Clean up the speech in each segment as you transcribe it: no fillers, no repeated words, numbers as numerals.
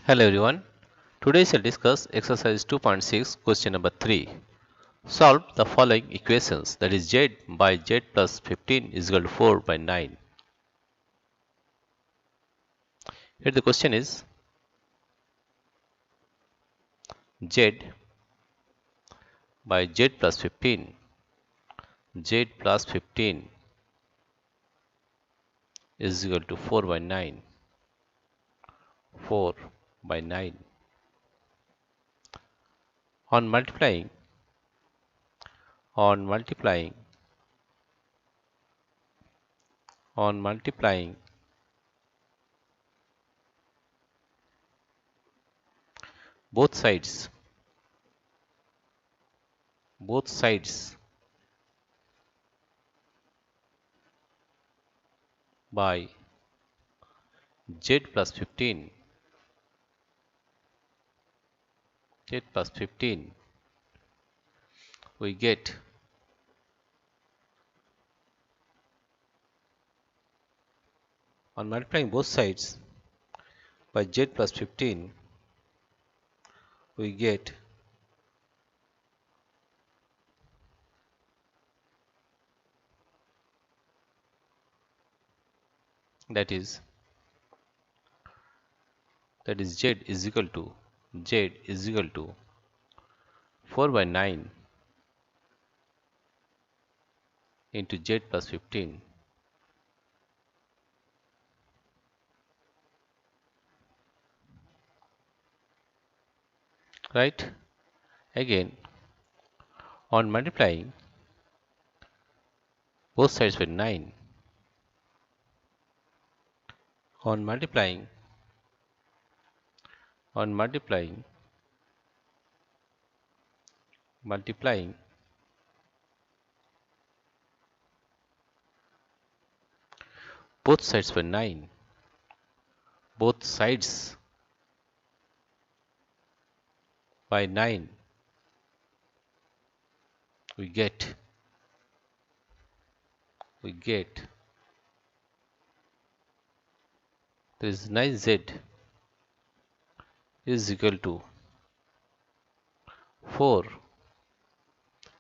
Hello everyone. Today I shall discuss exercise 2.6 question number 3. Solve the following equations, that is z by z plus 15 is equal to 4 by 9. Here the question is z by z plus 15, z plus 15 is equal to 4 by 9, 4 by 9. On multiplying, on multiplying, on multiplying both sides by z plus 15, we get on multiplying both sides by z plus 15 we get that is z is equal to 4 by 9 into z plus 15, right? Again, on multiplying both sides by 9, on multiplying both sides by 9, both sides by 9, we get there is 9z is equal to 4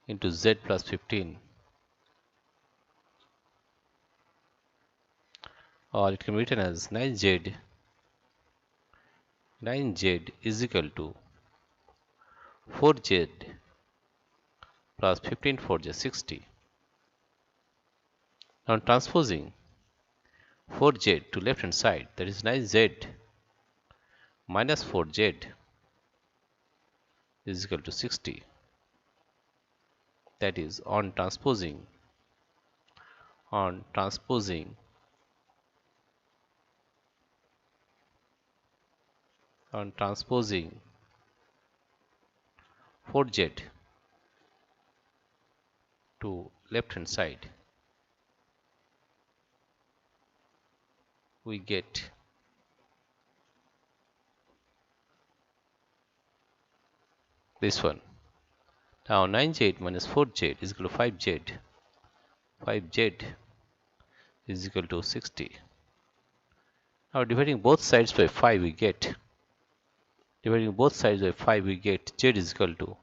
into z plus 15, or it can be written as 9z is equal to 4z plus 15 4z 60. Now transposing 4z to left hand side, that is 9z minus 4z is equal to 60. That is on transposing 4z to left hand side, we get this one. Now 9z minus 4z is equal to 5z. 5z is equal to 60. Now dividing both sides by 5 we get z is equal to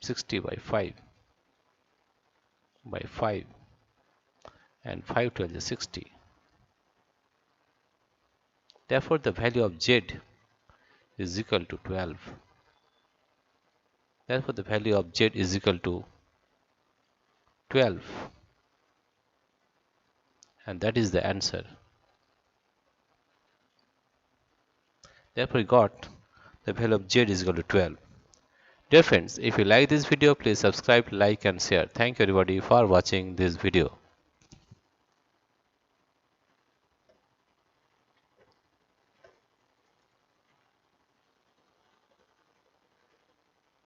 60 by 5 and 5 12 is 60. Therefore the value of z is equal to 12. Therefore the value of z is equal to 12, and that is the answer. Therefore we got the value of z is equal to 12. Dear friends, if you like this video, please subscribe, like and share. Thank you everybody for watching this video.